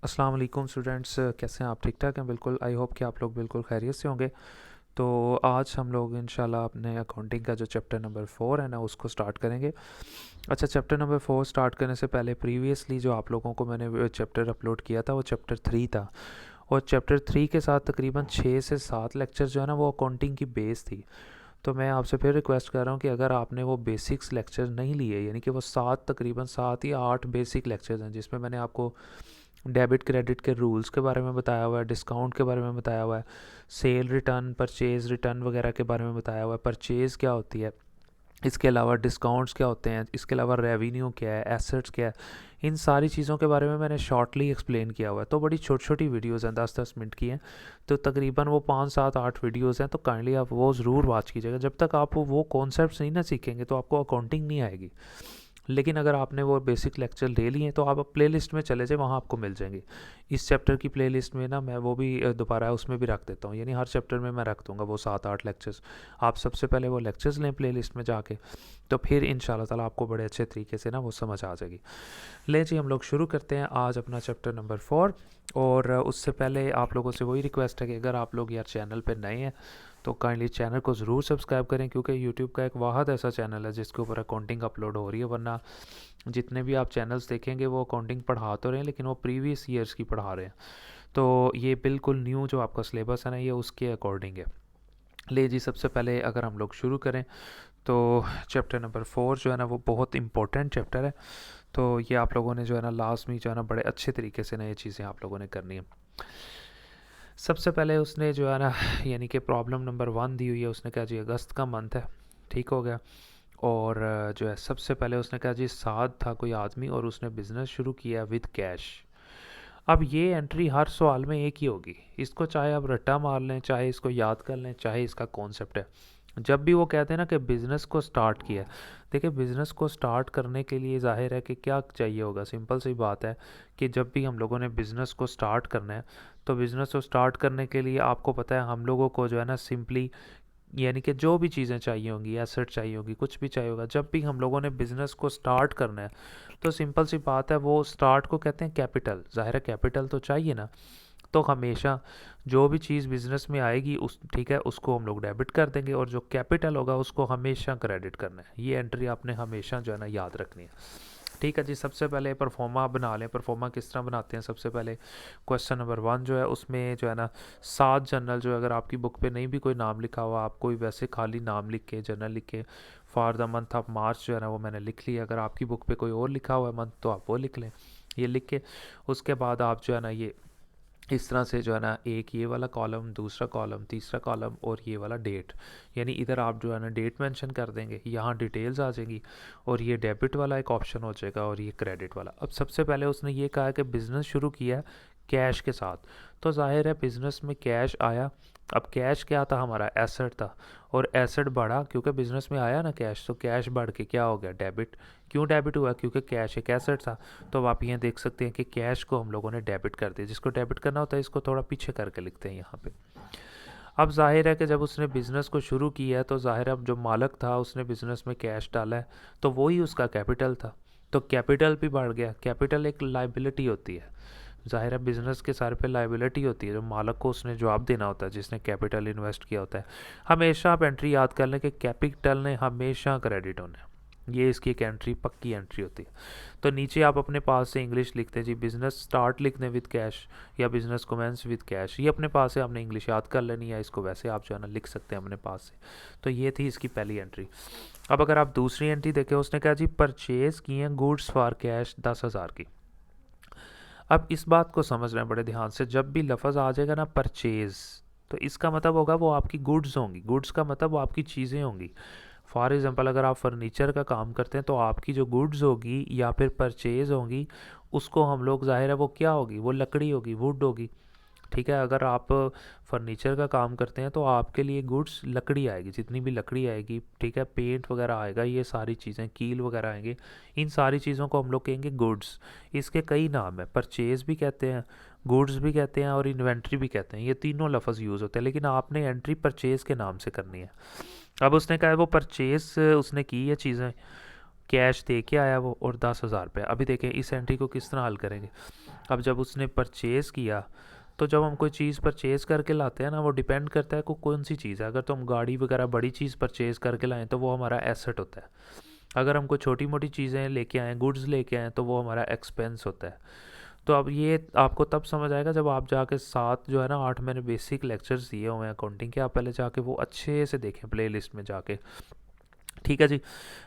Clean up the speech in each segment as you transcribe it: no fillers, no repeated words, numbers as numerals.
अस्सलाम वालेकुम स्टूडेंट्स, कैसे हैं आप? ठीक ठाक हैं? बिल्कुल, आई होप कि आप लोग बिल्कुल खैरियत से होंगे। तो आज हम लोग इंशाल्लाह अपने अकाउंटिंग का जो चैप्टर नंबर 4 है ना उसको स्टार्ट करेंगे। अच्छा, चैप्टर नंबर 4 स्टार्ट करने से पहले प्रीवियसली जो आप लोगों को मैंने चैप्टर अपलोड किया था वो चैप्टर 3 था। और चैप्टर 3 के साथ तकरीबन 6 से 7 लेक्चर जो है ना वो अकाउंटिंग की बेस थी। तो मैं आपसे फिर रिक्वेस्ट कर रहा हूँ कि अगर आपने वो बेसिक्स लेक्चर नहीं लिए, यानी कि वो तकरीबन 7 या 8 बेसिक लेक्चर्स हैं जिसमें मैंने आपको डेबिट क्रेडिट के रूल्स के बारे में बताया हुआ है, डिस्काउंट के बारे में बताया हुआ है, सेल रिटर्न, परचेज़ रिटर्न वगैरह के बारे में बताया हुआ है, परचेज़ क्या होती है, इसके अलावा डिस्काउंट्स क्या होते हैं, इसके अलावा रेवेन्यू क्या है, एसेट्स क्या है, इन सारी चीज़ों के बारे में मैंने शॉर्टली एक्सप्लेन किया हुआ है। तो बड़ी छोटी छोटी वीडियोज़ हैं, 10-10 मिनट की हैं। तो तकरीबन वो 5-7-8 वीडियोज़ हैं, तो काइंडली आप वो ज़रूर वॉच कीजिएगा। जब तक आप वो कॉन्सेप्ट्स नहीं ना सीखेंगे तो आपको अकाउंटिंग नहीं आएगी। लेकिन अगर आपने वो बेसिक लेक्चर ले लिए तो आप प्लेलिस्ट में चले जाए, वहाँ आपको मिल जाएंगे। इस चैप्टर की प्लेलिस्ट में ना मैं वो भी दोबारा उसमें भी रख देता हूँ, यानी हर चैप्टर में मैं रख दूँगा वो 7-8 लेक्चर्स। आप सबसे पहले वो लेक्चर्स लें प्लेलिस्ट में जाके, तो फिर इंशाल्लाह ताला आपको बड़े अच्छे तरीके से ना वो समझ आ जाएगी। ले जी, हम लोग शुरू करते हैं आज अपना चैप्टर नंबर 4। और उससे पहले आप लोगों से वही रिक्वेस्ट है कि अगर आप लोग यार चैनल पर नए हैं तो काइंडली चैनल को ज़रूर सब्सक्राइब करें, क्योंकि यूट्यूब का एक वाहद ऐसा चैनल है जिसके ऊपर अकाउंटिंग अपलोड हो रही है। वरना जितने भी आप चैनल्स देखेंगे वो अकाउंटिंग पढ़ा तो रहे हैं लेकिन वो प्रीवियस ईयर्स की पढ़ा रहे हैं। तो ये बिल्कुल न्यू जो आपका सिलेबस है ना ये उसके अकॉर्डिंग है। ले जी, सबसे पहले अगर हम लोग शुरू करें तो चैप्टर नंबर 4 जो है ना वो बहुत इंपॉर्टेंट चैप्टर है। तो ये आप लोगों ने जो है ना लास्ट में जो है ना बड़े अच्छे तरीके से ना ये चीज़ें आप लोगों ने करनी है। सबसे पहले उसने जो है ना यानी कि प्रॉब्लम नंबर 1 दी हुई है, उसने कहा जी अगस्त का मंथ है, ठीक हो गया। और जो है सबसे पहले उसने कहा जी साद था कोई आदमी और उसने बिज़नेस शुरू किया विद कैश। अब ये एंट्री हर सवाल में एक ही होगी, इसको चाहे आप रट्टा मार लें, चाहे इसको याद कर लें, चाहे इसका कॉन्सेप्ट है। जब भी वो कहते हैं ना कि बिज़नेस को स्टार्ट किया, देखिए बिज़नेस को स्टार्ट करने के लिए ज़ाहिर है कि क्या चाहिए होगा, सिंपल सी बात है कि जब भी हम लोगों ने बिज़नेस को स्टार्ट करना है तो बिज़नेस को स्टार्ट करने के लिए आपको पता है हम लोगों को जो है ना सिंपली, यानी कि जो भी चीज़ें चाहिए होंगी, एसेट चाहिए होगी, कुछ भी चाहिए होगा, जब भी हम लोगों ने बिज़नेस को स्टार्ट करना है तो सिंपल सी बात है वो स्टार्ट को कहते हैं कैपिटल। ज़ाहिर है कैपिटल तो चाहिए ना। तो हमेशा जो भी चीज़ बिज़नेस में आएगी उस ठीक है उसको हम लोग डेबिट कर देंगे और जो कैपिटल होगा उसको हमेशा क्रेडिट करना है। ये एंट्री आपने हमेशा जो है ना याद रखनी है। ठीक है जी, सबसे पहले परफॉर्मा बना लें। परफॉर्मा किस तरह बनाते हैं? सबसे पहले क्वेश्चन नंबर 1 जो है उसमें जो है ना 7 जनरल, जो अगर आपकी बुक पे नहीं भी कोई नाम लिखा हुआ, आप कोई वैसे खाली नाम लिख के जनरल लिख के for the month of March जो है ना वो मैंने लिख लिया। अगर आपकी बुक पे कोई और लिखा हुआ है मंथ तो आप वो लिख लें। ये लिख के उसके बाद आप जो है ना ये इस तरह से जो है ना एक ये वाला कॉलम, दूसरा कॉलम, तीसरा कॉलम और ये वाला डेट, यानी इधर आप जो है ना डेट मेंशन कर देंगे, यहाँ डिटेल्स आ जाएंगी और ये डेबिट वाला एक ऑप्शन हो जाएगा और ये क्रेडिट वाला। अब सबसे पहले उसने ये कहा कि बिज़नेस शुरू किया कैश के साथ, तो जाहिर है बिज़नेस में कैश आया। अब कैश क्या था? हमारा एसेट था। और एसेट बढ़ा क्योंकि बिज़नेस में आया ना कैश, तो कैश बढ़ के क्या हो गया? डेबिट। क्यों डेबिट हुआ? क्योंकि कैश एक एसेट था। तो अब आप यहाँ देख सकते हैं कि कैश को हम लोगों ने डेबिट कर दिया। जिसको डेबिट करना होता है इसको थोड़ा पीछे करके लिखते हैं यहाँ पे। अब जाहिर है कि जब उसने बिज़नेस को शुरू किया है तो जाहिर है अब जो मालक था उसने बिज़नेस में कैश डाला है तो वही उसका कैपिटल था। तो कैपिटल भी बढ़ गया। कैपिटल एक लाइबिलिटी होती है। जाहिर है बिज़नेस के सर पे लाइबिलिटी होती है, जो मालक को उसने जवाब देना होता है, जिसने कैपिटल इन्वेस्ट किया होता है। हमेशा आप एंट्री याद कर लें कि कैपिटल ने हमेशा क्रेडिट होना है। ये इसकी एक एंट्री पक्की एंट्री होती है। तो नीचे आप अपने पास से इंग्लिश लिखते हैं जी, बिज़नेस स्टार्ट लिख दें विद कैश या बिज़नेस कमेंस विद कैश। ये अपने पास से आपने इंग्लिश याद कर लेनी है, इसको वैसे आप जो है ना लिख सकते हैं अपने पास से। तो ये थी इसकी पहली एंट्री। अब अगर आप दूसरी एंट्री देखें, उसने कहा जी परचेज़ किए हैं गुड्स फॉर कैश 10,000 की। अब इस बात को समझ रहे हैं बड़े ध्यान से, जब भी लफ्ज़ आ जाएगा ना परचेज़, तो इसका मतलब होगा वो आपकी गुड्स होंगी। गुड्स का मतलब वो आपकी चीज़ें होंगी। फॉर एग्ज़ाम्पल अगर आप फर्नीचर का काम करते हैं तो आपकी जो गुड्स होगी या फिर परचेज़ होंगी, उसको हम लोग ज़ाहिर है वो क्या होगी? वो लकड़ी होगी, वुड होगी। ठीक है, अगर आप फर्नीचर का काम करते हैं तो आपके लिए गुड्स लकड़ी आएगी, जितनी भी लकड़ी आएगी, ठीक है, पेंट वगैरह आएगा, ये सारी चीज़ें, कील वगैरह आएंगे, इन सारी चीज़ों को हम लोग कहेंगे गुड्स। इसके कई नाम है, परचेज़ भी कहते हैं, गुड्स भी कहते हैं और इन्वेंट्री भी कहते हैं। ये तीनों लफ्ज़ यूज़ होते हैं, लेकिन आपने एंट्री परचेज़ के नाम से करनी है। अब उसने कहा है वो परचेज़ उसने की है चीज़ें, कैश दे के आया वो और 10,000 रुपये। अभी देखें इस एंट्री को किस तरह हल करेंगे। अब जब उसने परचेज़ किया, तो जब हम कोई चीज़ परचेज़ करके लाते हैं ना, वो डिपेंड करता है को कौन सी चीज़ है। अगर तो हम गाड़ी वगैरह बड़ी चीज़ परचेज़ करके लाएँ तो वो हमारा एसेट होता है। अगर हम कोई छोटी मोटी चीज़ें लेके आएँ, गुड्स लेके आएँ, तो वो हमारा एक्सपेंस होता है। तो अब ये आपको तब समझ आएगा जब आप जाके 7 जो है ना 8 मैंने बेसिक लेक्चर्स दिए हुए हैं अकाउंटिंग के, आप पहले जाके वो अच्छे से देखें प्लेलिस्ट में जाके। ठीक है जी।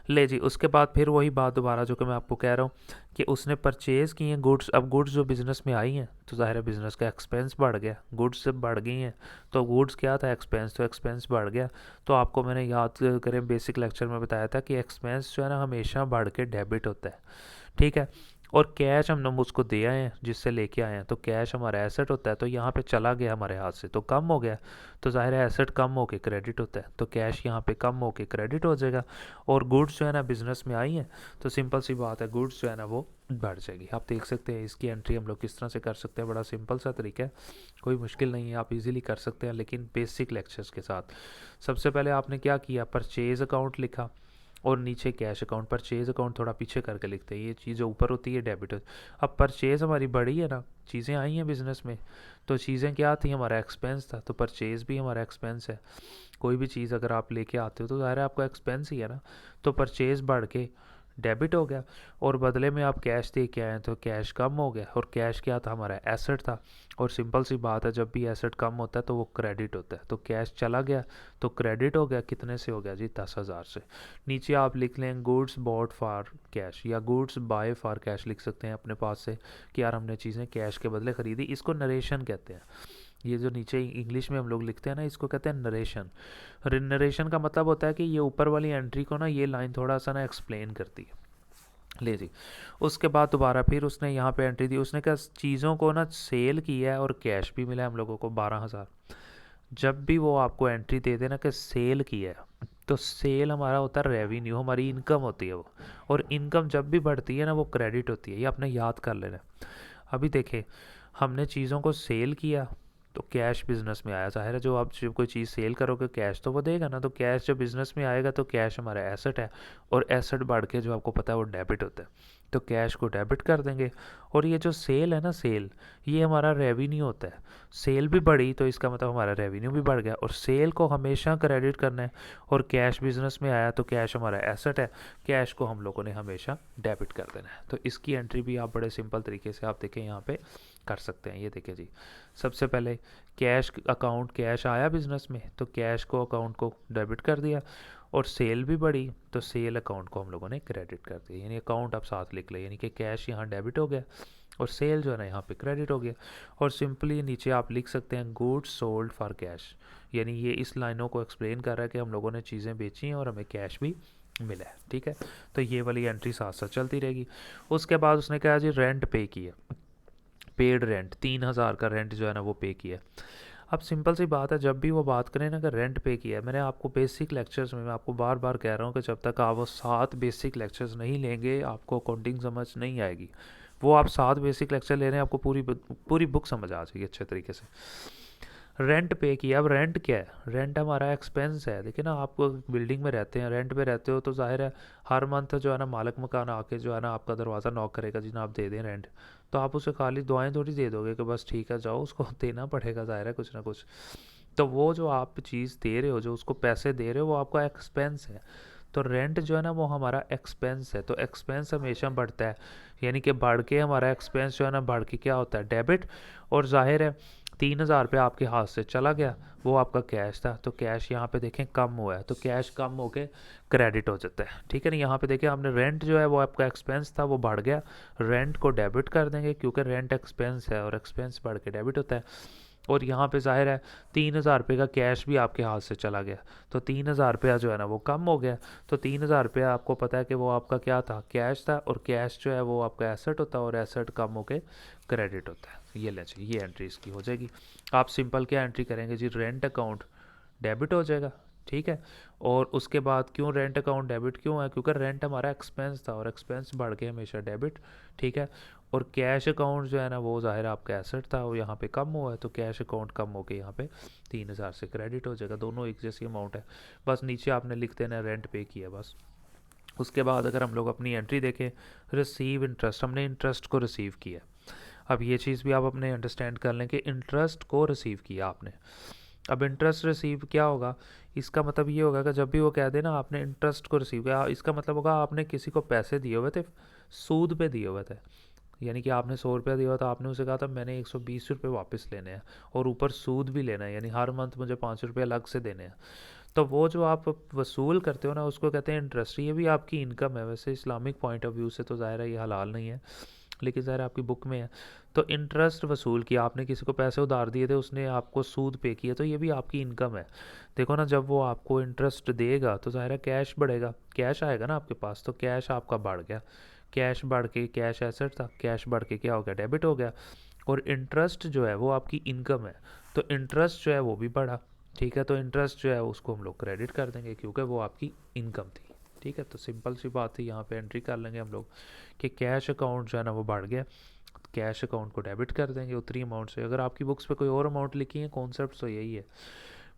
ले जी, उसके बाद फिर वही बात दोबारा जो कि मैं आपको कह रहा हूँ कि उसने परचेज़ किए हैं गुड्स। अब गुड्स जो बिज़नेस में आई हैं तो ज़ाहिर है बिज़नेस का एक्सपेंस बढ़ गया, गुड्स जब बढ़ गई हैं तो गुड्स क्या था, एक्सपेंस, तो एक्सपेंस बढ़ गया। तो आपको मैंने याद करें बेसिक लेक्चर में बताया था कि एक्सपेंस जो है ना हमेशा बढ़ के डेबिट होता है। ठीक है। और कैश हम उसको दे आए हैं जिससे लेके आए हैं, तो कैश हमारा एसेट होता है। तो यहाँ पे चला गया हमारे हाथ से तो कम हो गया, तो जाहिर है एसेट कम होके क्रेडिट होता है, तो कैश यहाँ पे कम होके क्रेडिट हो जाएगा। और गुड्स जो है ना बिज़नेस में आई हैं तो सिंपल सी बात है गुड्स जो है ना वो बढ़ जाएगी। आप देख सकते हैं इसकी एंट्री हम लोग किस तरह से कर सकते हैं, बड़ा सिंपल सा तरीका है, कोई मुश्किल नहीं है, आप इजीली कर सकते हैं लेकिन बेसिक लेक्चर्स के साथ। सबसे पहले आपने क्या किया, परचेज़ अकाउंट लिखा और नीचे कैश अकाउंट। परचेज अकाउंट थोड़ा पीछे करके लिखते हैं, ये चीज़ ऊपर होती है डेबिट। अब परचेज़ हमारी बढ़ी है ना, चीज़ें आई हैं बिज़नेस में, तो चीज़ें क्या थी, हमारा एक्सपेंस था, तो परचेज़ भी हमारा एक्सपेंस है। कोई भी चीज़ अगर आप लेके आते हो तो ज़ाहिर है आपका एक्सपेंस ही है ना, तो परचेज़ बढ़ के डेबिट हो गया और बदले में आप कैश दे के आए तो कैश कम हो गया। और कैश क्या था, हमारा एसेट था। और सिंपल सी बात है, जब भी एसेट कम होता है तो वो क्रेडिट होता है, तो कैश चला गया तो क्रेडिट हो गया। कितने से हो गया जी, 10,000 से। नीचे आप लिख लें गुड्स बॉट फॉर कैश या गुड्स बाय फॉर कैश लिख सकते हैं अपने पास से कि यार हमने चीज़ें कैश के बदले ख़रीदी। इसको नरेशन कहते हैं। ये जो नीचे इंग्लिश में हम लोग लिखते हैं ना, इसको कहते हैं नरेशन। नरेशन का मतलब होता है कि ये ऊपर वाली एंट्री को ना, ये लाइन थोड़ा सा ना एक्सप्लेन करती है। ले जी, उसके बाद दोबारा फिर उसने यहाँ पे एंट्री दी, उसने कहा चीज़ों को ना सेल किया है और कैश भी मिला है हम लोगों को 12,000। जब भी वो आपको एंट्री दे देना कि सेल किया है, तो सेल हमारा होता है रेवेन्यू, हमारी इनकम होती है वो। और इनकम जब भी बढ़ती है ना वो क्रेडिट होती है, ये आपने याद कर लेना। अभी देखें, हमने चीज़ों को सेल किया तो कैश बिजनेस में आया। ज़ाहिर है जो आप जब कोई चीज़ सेल करोगे कैश तो वो देगा ना, तो कैश जब बिजनेस में आएगा तो कैश हमारा एसेट है और एसेट बढ़ के जो आपको पता है वो डेबिट होता है, तो कैश को डेबिट कर देंगे। और ये जो सेल है ना, सेल ये हमारा रेवेन्यू होता है। सेल भी बढ़ी तो इसका मतलब हमारा रेवेन्यू भी बढ़ गया, और सेल को हमेशा क्रेडिट करना है। और कैश बिजनेस में आया तो कैश हमारा एसेट है, कैश को हम लोगों ने हमेशा डेबिट कर देना है। तो इसकी एंट्री भी आप बड़े सिंपल तरीके से आप देखें यहाँ पे कर सकते हैं। ये देखें जी, सबसे पहले कैश अकाउंट, कैश आया बिजनेस में तो कैश को अकाउंट को डेबिट कर दिया। और सेल भी बढ़ी तो सेल अकाउंट को हम लोगों ने क्रेडिट कर दिया, यानी अकाउंट आप साथ लिख ले, यानी कि कैश यहाँ डेबिट हो गया और सेल जो है ना यहाँ पे क्रेडिट हो गया। और सिंपली नीचे आप लिख सकते हैं गुड्स सोल्ड फॉर कैश, यानी ये इस लाइनों को एक्सप्लेन कर रहा है कि हम लोगों ने चीज़ें बेची हैं और हमें कैश भी मिला है। ठीक है, तो ये वाली एंट्री साथ साथ चलती रहेगी। उसके बाद उसने कहा जी रेंट पे किया, पेड रेंट 3,000 का रेंट जो है ना वो पे किया। अब सिंपल सी बात है, जब भी वो बात करें ना कि रेंट पे किया है, मैंने आपको बेसिक लेक्चर्स में मैं आपको बार बार कह रहा हूँ कि जब तक आप वो 7 बेसिक लेक्चर्स नहीं लेंगे आपको अकाउंटिंग समझ नहीं आएगी। वो आप 7 बेसिक लेक्चर ले रहे हैं, आपको पूरी बुक समझ आ जाएगी अच्छे तरीके से। रेंट पे किया, अब रेंट क्या है, रेंट हमारा एक्सपेंस है। देखिए ना, आप बिल्डिंग में रहते हैं, रेंट पे रहते हो, तो जाहिर है हर मंथ जो है ना मालिक मकान आके जो है ना आपका दरवाज़ा नॉक करेगा, जी ना आप दे दें रेंट, तो आप उसे खाली दुआएं थोड़ी दे दोगे कि बस ठीक है जाओ, उसको देना पड़ेगा ज़ाहिर है कुछ ना कुछ। तो वो जो आप चीज़ दे रहे हो, जो उसको पैसे दे रहे हो, वो आपका एक्सपेंस है। तो रेंट जो है ना वो हमारा एक्सपेंस है, तो एक्सपेंस हमेशा बढ़ता है, यानी कि बढ़ के हमारा एक्सपेंस जो है ना बढ़ के क्या होता है, डेबिट। और जाहिर है 3,000 रुपये आपके हाथ से चला गया, वो आपका कैश था, तो कैश यहाँ पे देखें कम हुआ है, तो कैश कम होके क्रेडिट हो जाता है। ठीक है ना, यहाँ पे देखिए आपने रेंट जो है वो आपका एक्सपेंस था वो बढ़ गया, रेंट को डेबिट कर देंगे क्योंकि रेंट एक्सपेंस है और एक्सपेंस बढ़ के डेबिट होता है। और यहाँ पे जाहिर है 3,000 रुपये का कैश भी आपके हाथ से चला गया, तो 3,000 रुपया जो है ना वो कम हो गया। तो 3,000 रुपया आपको पता है कि वो आपका क्या था, कैश था, और कैश जो है वो आपका एसेट होता है और एसेट कम होके क्रेडिट होता है। ये ले चाहिए, ये एंट्री इसकी हो जाएगी। आप सिंपल क्या एंट्री करेंगे जी, रेंट अकाउंट डेबिट हो जाएगा। ठीक है, और उसके बाद क्यों रेंट अकाउंट डेबिट क्यों है, क्योंकि रेंट हमारा एक्सपेंस था और एक्सपेंस बढ़ के हमेशा डेबिट। ठीक है, और कैश अकाउंट जो है ना वो ज़ाहिर आपका एसेट था, वो यहाँ पे कम हुआ है, तो कैश अकाउंट कम हो के यहाँ पे 3,000 से क्रेडिट हो जाएगा। दोनों एक जैसी अमाउंट है, बस नीचे आपने लिख देना रेंट पे किया बस। उसके बाद अगर हम लोग अपनी एंट्री देखें, रिसीव इंटरेस्ट, हमने इंटरेस्ट को रिसीव किया। अब ये चीज़ भी आप अपने अंडरस्टैंड कर लें कि इंटरेस्ट को रिसीव किया आपने। अब इंटरेस्ट रिसीव क्या होगा, इसका मतलब ये होगा कि जब भी वो कह दे ना आपने इंटरेस्ट को रिसीव किया, इसका मतलब होगा आपने किसी को पैसे दिए हुए थे, सूद पे दिए हुए थे। यानी कि आपने 100 रुपया दिया था, आपने उसे कहा था मैंने 120 रुपये वापस लेने हैं और ऊपर सूद भी लेना है, यानी हर मंथ मुझे 5 रुपये अलग से देने हैं। तो वो जो आप वसूल करते हो ना उसको कहते हैं इंटरेस्ट। ये भी आपकी इनकम है। वैसे इस्लामिक पॉइंट ऑफ व्यू से तो ज़ाहिर है ये हलाल नहीं है, लेकिन ज़ाहिर आपकी बुक में है। तो इंटरेस्ट वसूल किया आपने, किसी को पैसे उधार दिए थे, उसने आपको सूद पे किया, तो ये भी आपकी इनकम है। देखो ना, जब वो आपको इंटरेस्ट देगा तो ज़ाहिर है कैश बढ़ेगा, कैश आएगा ना आपके पास, तो कैश आपका बढ़ गया। कैश बढ़ के, कैश एसेट था, कैश बढ़ के क्या हो गया, डेबिट हो गया। और इंटरेस्ट जो है वो आपकी इनकम है, तो इंटरेस्ट जो है वो भी बढ़ा। ठीक है, तो इंटरेस्ट जो है उसको हम लोग क्रेडिट कर देंगे क्योंकि वो आपकी इनकम थी। ठीक है, तो सिंपल सी बात थी, यहाँ पे एंट्री कर लेंगे हम लोग कि कैश अकाउंट जो है ना वो बढ़ गया, कैश अकाउंट को डेबिट कर देंगे उतनी अमाउंट से। अगर आपकी बुक्स पे कोई और अमाउंट लिखी है, कॉन्सेप्ट तो यही है।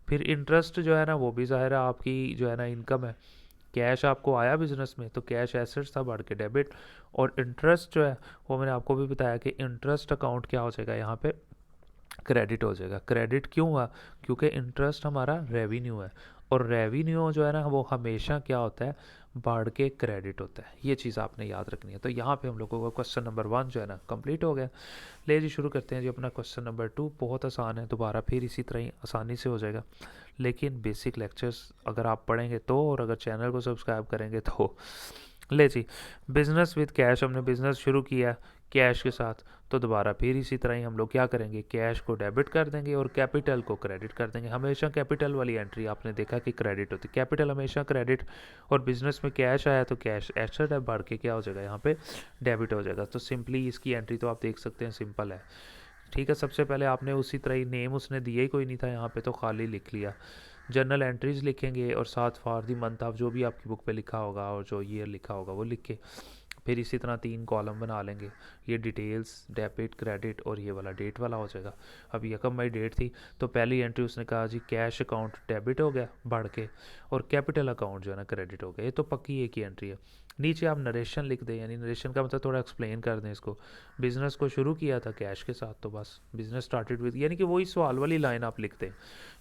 फिर इंटरेस्ट जो है ना वो भी ज़ाहिर है आपकी जो है ना इनकम है। कैश आपको आया बिजनेस में तो कैश एसेट्स था, बढ़ के डेबिट। और इंटरेस्ट जो है वो मैंने आपको भी बताया कि इंटरेस्ट अकाउंट क्या हो जाएगा, यहाँ पे क्रेडिट हो जाएगा। क्रेडिट क्यों हुआ, क्योंकि इंटरेस्ट हमारा रेवेन्यू है, और रेवेन्यू जो है ना वो हमेशा क्या होता है, बढ़ के क्रेडिट होता है। ये चीज़ आपने याद रखनी है। तो यहाँ पे हम लोगों का क्वेश्चन नंबर 1 जो है ना कंप्लीट हो गया। ले जी शुरू करते हैं जी अपना क्वेश्चन नंबर 2। बहुत आसान है, दोबारा फिर इसी तरह ही आसानी से हो जाएगा, लेकिन बेसिक लेक्चर्स अगर आप पढ़ेंगे तो, और अगर चैनल को सब्सक्राइब करेंगे तो। ले जी, बिजनेस विद कैश, हमने बिजनेस शुरू किया कैश के साथ, तो दोबारा फिर इसी तरह ही हम लोग क्या करेंगे, कैश को डेबिट कर देंगे और कैपिटल को क्रेडिट कर देंगे। हमेशा कैपिटल वाली एंट्री आपने देखा कि क्रेडिट होती है, कैपिटल हमेशा क्रेडिट। और बिजनेस में कैश आया तो कैश एसेट है, बढ़ के क्या हो जाएगा, यहाँ पे डेबिट हो जाएगा। तो सिंपली इसकी एंट्री तो आप देख सकते हैं, सिंपल है। ठीक है, सबसे पहले आपने उसी तरह ही, नेम उसने दिया ही कोई नहीं था यहाँ पे, तो खाली लिख लिया। जर्नल एंट्रीज लिखेंगे और साथ फॉर दी मंथ आप जो भी आपकी बुक पे लिखा होगा और जो ईयर लिखा होगा वो लिख के फिर इसी तरह 3 कॉलम बना लेंगे। ये डिटेल्स, डेबिट, क्रेडिट और ये वाला डेट वाला हो जाएगा। अब यकम मई डेट थी, तो पहली एंट्री उसने कहा जी कैश अकाउंट डेबिट हो गया बढ़ के, और कैपिटल अकाउंट जो है ना क्रेडिट हो गया। ये तो पक्की एक ही एंट्री है। नीचे आप नरेशन लिख दें, यानी नरेशन का मतलब थोड़ा एक्सप्लेन कर दें इसको। बिज़नेस को शुरू किया था कैश के साथ, तो बस बिज़नेस स्टार्टेड विद, यानी कि वही सवाल वाली लाइन आप लिखते हैं,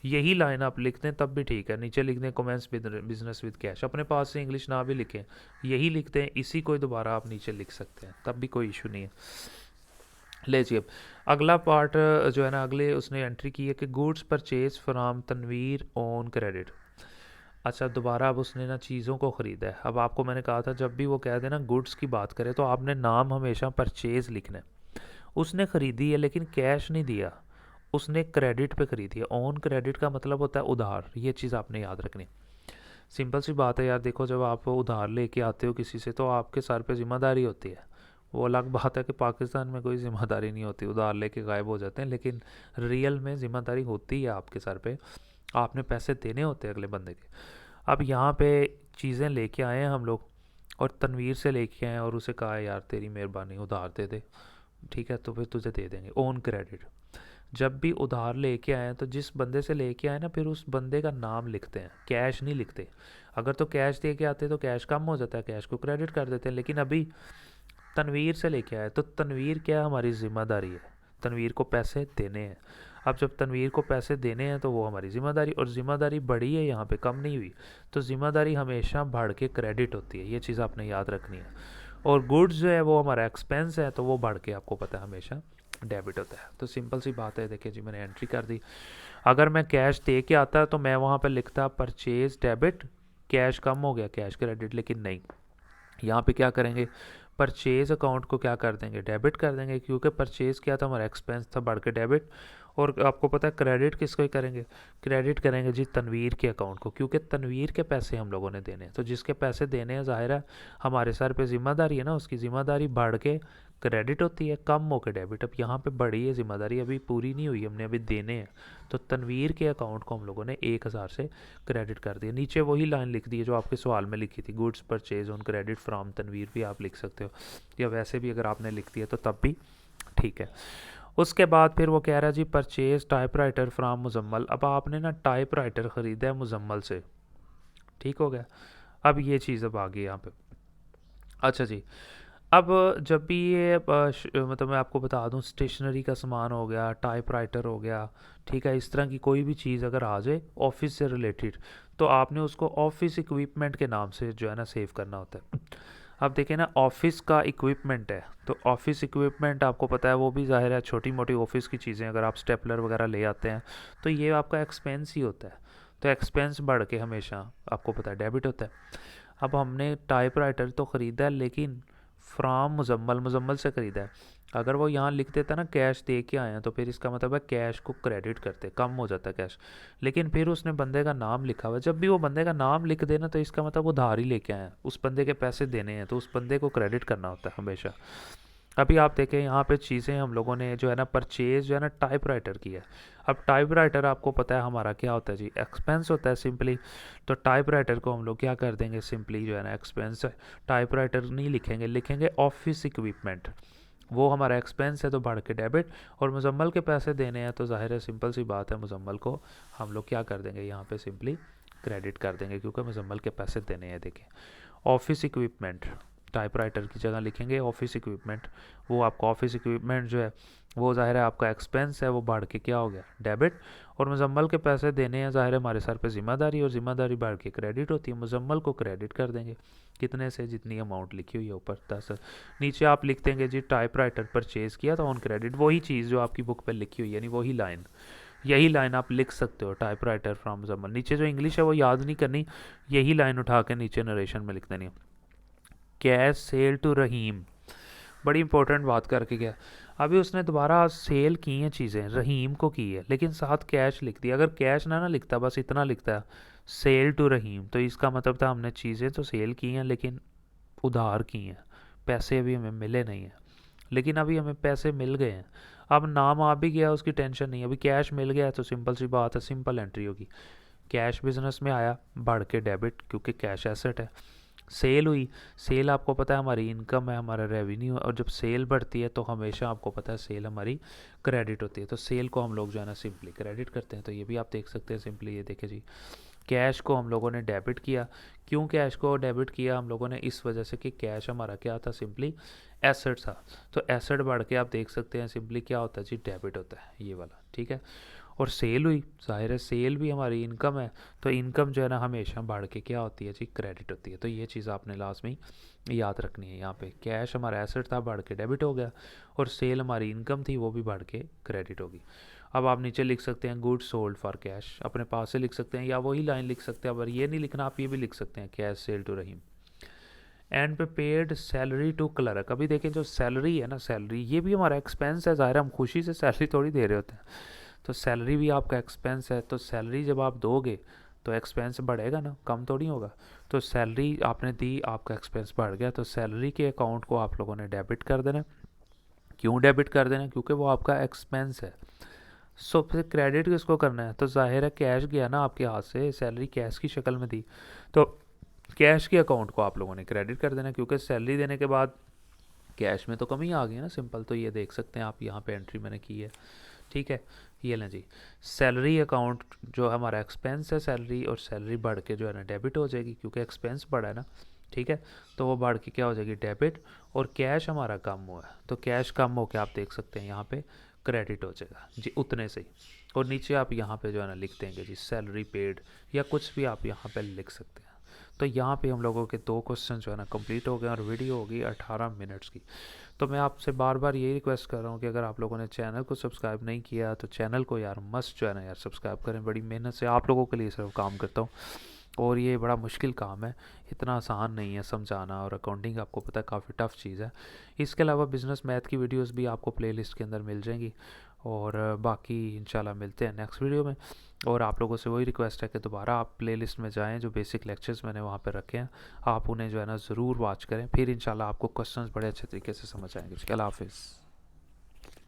यही लाइन आप लिखते हैं तब भी ठीक है। नीचे लिख दें कमेंस बिजनेस विद कैश, अपने पास से इंग्लिश ना भी लिखें, यही लिखते हैं, इसी को दोबारा आप नीचे लिख सकते हैं, तब भी कोई इशू नहीं है। ले जी, अब अगला पार्ट जो है ना, अगले उसने एंट्री की है कि goods purchase from Tanveer on credit. अच्छा, दोबारा अब उसने ना चीज़ों को ख़रीदा है। अब आपको मैंने कहा था जब भी वो कह दे ना गुड्स की बात करें तो आपने नाम हमेशा परचेज़ लिखना है। उसने ख़रीदी है लेकिन कैश नहीं दिया, उसने क्रेडिट पे ख़रीदी है। ऑन क्रेडिट का मतलब होता है उधार, ये चीज़ आपने याद रखनी। सिंपल सी बात है यार, देखो जब आप उधार लेके आते हो किसी से तो आपके सर पे ज़िम्मेदारी होती है। वो अलग बात है कि पाकिस्तान में कोई ज़िम्मेदारी नहीं होती, उधार लेके गायब हो जाते हैं, लेकिन रियल में ज़िम्मेदारी होती है आपके सर पे। आपने पैसे देने होते हैं अगले बंदे के। अब यहाँ पे चीज़ें लेके आए हैं हम लोग, और तनवीर से लेके आए और उसे कहा यार तेरी मेहरबानी उधार दे दे, ठीक है, तो फिर तुझे दे देंगे ऑन क्रेडिट। जब भी उधार लेके आए तो जिस बंदे से लेके आए ना, फिर उस बंदे का नाम लिखते हैं, कैश नहीं लिखते। अगर तो कैश दे के आते तो कैश कम हो जाता है, कैश को क्रेडिट कर देते हैं, लेकिन अभी तनवीर से लेके आए तो तनवीर क्या हमारी ज़िम्मेदारी है, तनवीर को पैसे देने हैं। अब जब तनवीर को पैसे देने हैं तो वो हमारी ज़िम्मेदारी, और ज़िम्मेदारी बढ़ी है यहाँ पे, कम नहीं हुई। तो ज़िम्मेदारी हमेशा बढ़ के क्रेडिट होती है, ये चीज़ आपने याद रखनी है। और गुड्स जो है वो हमारा एक्सपेंस है, तो वो बढ़ के आपको पता है हमेशा डेबिट होता है। तो सिंपल सी बात है, देखिए जी मैंने एंट्री कर दी। अगर मैं कैश दे के आता तो मैं वहाँ पर लिखता परचेज डेबिट, कैश कम हो गया कैश क्रेडिट, लेकिन नहीं, यहाँ पे क्या करेंगे, परचेज अकाउंट को क्या कर देंगे, डेबिट कर देंगे, क्योंकि परचेज क्या था, हमारा एक्सपेंस था, बढ़ के डेबिट। और आपको पता है क्रेडिट किसको ही करेंगे, क्रेडिट करेंगे जी तनवीर के अकाउंट को, क्योंकि तनवीर के पैसे हम लोगों ने देने हैं। तो जिसके पैसे देने हैं ज़ाहिर है हमारे सर पे ज़िम्मेदारी है ना, उसकी ज़िम्मेदारी बढ़ के क्रेडिट होती है, कम होकर डेबिट। अब यहाँ पे बड़ी है ज़िम्मेदारी, अभी पूरी नहीं हुई, हमने अभी देने हैं। तो तनवीर के अकाउंट को हम लोगों ने 1000 से क्रेडिट कर दिया। नीचे वही लाइन लिख दी है जो आपके सवाल में लिखी थी, goods purchase on credit from Tanveer भी आप लिख सकते हो, या वैसे भी अगर आपने लिख दिया तो तब भी ठीक है। उसके बाद फिर वो कह रहा है जी परचेज टाइपराइटर फ्राम मुजम्मल। अब आपने ना टाइपराइटर ख़रीदा है मुजम्मल से, ठीक हो गया। अब ये चीज़ अब आ गई यहाँ पे, अच्छा जी। अब जब भी ये मतलब मैं आपको बता दूं, स्टेशनरी का सामान हो गया, टाइपराइटर हो गया, ठीक है, इस तरह की कोई भी चीज़ अगर आ जाए ऑफिस से रिलेटेड, तो आपने उसको ऑफिस इक्विपमेंट के नाम से जो है ना सेव करना होता है। अब देखिए ना, ऑफिस का इक्विपमेंट है, तो ऑफिस इक्विपमेंट आपको पता है वो भी ज़ाहिर है छोटी मोटी ऑफिस की चीज़ें, अगर आप स्टेपलर वगैरह ले आते हैं तो ये आपका एक्सपेंस ही होता है। तो एक्सपेंस बढ़ के हमेशा आपको पता है डेबिट होता है। अब हमने टाइपराइटर तो ख़रीदा है, लेकिन फ्राम मुजम्मल, मुजम्मल से ख़रीदा है। अगर वो यहाँ लिख देता ना कैश दे के आए हैं, तो फिर इसका मतलब है कैश को क्रेडिट करते, कम हो जाता है कैश। लेकिन फिर उसने बंदे का नाम लिखा हुआ है, जब भी वो बंदे का नाम लिख देना तो इसका मतलब वो उधार ही लेके आए हैं, उस बंदे के पैसे देने हैं, तो उस बंदे को क्रेडिट करना होता है हमेशा। अभी आप देखें यहाँ पे चीज़ें हम लोगों ने जो है ना परचेज जो है ना टाइपराइटर की है। अब टाइपराइटर आपको पता है हमारा क्या होता है जी, एक्सपेंस होता है सिंपली। तो टाइपराइटर को हम लोग क्या कर देंगे, सिंपली जो है ना एक्सपेंस है, टाइपराइटर नहीं लिखेंगे, लिखेंगे ऑफिस इक्विपमेंट। वो हमारा एक्सपेंस है तो बढ़ के डेबिट। और मुजम्मल के पैसे देने हैं तो ज़ाहिर है सिंपल सी बात है, मुजम्मल को हम लोग क्या कर देंगे यहाँ पे, सिंपली क्रेडिट कर देंगे, क्योंकि मुजम्मल के पैसे देने हैं। देखें, ऑफिस इक्विपमेंट, टाइपराइटर की जगह लिखेंगे ऑफिस इक्विपमेंट। वो आपका ऑफिस इक्विपमेंट जो है वो ज़ाहिर है आपका एक्सपेंस है, वो बढ़ के क्या हो गया, डेबिट। और मुजम्मल के पैसे देने हैं, ज़ाहिर है हमारे सर पे ज़िम्मेदारी, और ज़िम्मेदारी बढ़ के क्रेडिट होती है, मुजम्मल को क्रेडिट कर देंगे। कितने से, जितनी अमाउंट लिखी हुई है ऊपर 10। नीचे आप लिख देंगे जी टाइपराइटर परचेज़ किया था ऑन क्रेडिट, वही चीज़ जो आपकी बुक पर लिखी हुई है, यानी वही लाइन, यही लाइन आप लिख सकते हो, टाइपराइटर फ्रॉम मुजम्मल। नीचे जो इंग्लिश है वो याद नहीं करनी, यही लाइन उठा के नीचे नरेशन में लिख देनी है, कैश सेल टू रहीम। बड़ी इंपॉर्टेंट बात करके गया। अभी उसने दोबारा सेल की हैं चीज़ें, रहीम को की है, लेकिन साथ कैश लिख दिया। अगर कैश ना लिखता, बस इतना लिखता है सेल टू रहीम, तो इसका मतलब था हमने चीज़ें तो सेल की हैं लेकिन उधार की हैं, पैसे अभी हमें मिले नहीं हैं। लेकिन अभी हमें पैसे मिल गए हैं, अब नाम आ भी गया, उसकी टेंशन नहीं, अभी कैश मिल गया है, तो सिंपल सी बात है, सिंपल एंट्री होगी। कैश बिजनेस में आया, बढ़ के डेबिट, क्योंकि कैश एसेट है। सेल हुई, सेल आपको पता है हमारी इनकम है, हमारा रेवेन्यू है, और जब सेल बढ़ती है तो हमेशा आपको पता है सेल हमारी क्रेडिट होती है, तो सेल को हम लोग जो है ना सिंपली क्रेडिट करते हैं। तो ये भी आप देख सकते हैं सिंपली, ये देखे जी, कैश को हम लोगों ने डेबिट किया। क्यों कैश को डेबिट किया हम लोगों ने, इस वजह से कि कैश हमारा क्या था, सिंपली एसेट था। तो एसेट बढ़ के आप देख सकते हैं सिंपली क्या होता है जी, डेबिट होता है ये वाला, ठीक है। और सेल हुई, जाहिर है सेल भी हमारी इनकम है, तो इनकम जो है ना हमेशा बढ़ के क्या होती है जी, क्रेडिट होती है। तो ये चीज़ आपने लास्ट में याद रखनी है। यहाँ पे कैश हमारा एसेट था, बढ़ के डेबिट हो गया, और सेल हमारी इनकम थी, वो भी बढ़ के क्रेडिट होगी। अब आप नीचे लिख सकते हैं गुड सोल्ड फॉर कैश, अपने पास से लिख सकते हैं, या वही लाइन लिख सकते हैं। अगर ये नहीं लिखना, आप ये भी लिख सकते हैं, cash sale to Rahim. And pay paid salary to clerk. अभी देखें जो सैलरी है ना, सैलरी ये भी हमारा एक्सपेंस है, ज़ाहिर हम खुशी से सैलरी थोड़ी दे रहे होते हैं, तो सैलरी भी आपका एक्सपेंस है। तो सैलरी जब आप दोगे तो एक्सपेंस बढ़ेगा ना, कम थोड़ी होगा। तो सैलरी आपने दी, आपका एक्सपेंस बढ़ गया, तो सैलरी के अकाउंट को आप लोगों ने डेबिट कर देना। क्यों डेबिट कर देना, क्योंकि वो आपका एक्सपेंस है। सो फिर क्रेडिट किसको करना है, तो जाहिर है कैश गया ना आपके हाथ से, सैलरी कैश की शक्ल में दी, तो कैश के अकाउंट को आप लोगों ने क्रेडिट कर देना, क्योंकि सैलरी देने के बाद कैश में तो कमी आ गई ना, सिंपल। तो ये देख सकते हैं आप, यहाँ पे एंट्री मैंने की है, ठीक है। ये लें जी, सैलरी अकाउंट जो हमारा एक्सपेंस है सैलरी, और सैलरी बढ़ के जो है ना डेबिट हो जाएगी, क्योंकि एक्सपेंस बढ़ा है ना, ठीक है। तो वो बढ़ के क्या हो जाएगी, डेबिट। और कैश हमारा कम हुआ है, तो कैश कम हो के आप देख सकते हैं यहाँ पे क्रेडिट हो जाएगा जी, उतने से ही। और नीचे आप यहाँ पे जो है ना लिख देंगे जी सैलरी पेड, या कुछ भी आप यहाँ पे लिख सकते हैं। तो यहाँ पे हम लोगों के 2 क्वेश्चन जो है ना कंप्लीट हो गए, और वीडियो होगी 18 मिनट्स की। तो मैं आपसे बार बार यही रिक्वेस्ट कर रहा हूँ कि अगर आप लोगों ने चैनल को सब्सक्राइब नहीं किया तो चैनल को यार मस्ट जो है ना यार सब्सक्राइब करें। बड़ी मेहनत से आप लोगों के लिए सिर्फ काम करता हूँ, और ये बड़ा मुश्किल काम है, इतना आसान नहीं है समझाना, और अकाउंटिंग आपको पता है काफ़ी टफ चीज़ है। इसके अलावा बिज़नेस मैथ की वीडियोस भी आपको प्लेलिस्ट के अंदर मिल जाएंगी, और बाकी इंशाल्लाह मिलते हैं नेक्स्ट वीडियो में। और आप लोगों से वही रिक्वेस्ट है कि दोबारा आप प्लेलिस्ट में जाएं, जो बेसिक लेक्चर्स मैंने वहाँ पर रखे हैं आप उन्हें जो है ना ज़रूर वॉच करें, फिर इंशाल्लाह आपको क्वेश्चंस बड़े अच्छे तरीके से समझ आएंगे। अल्लाह हाफिज़।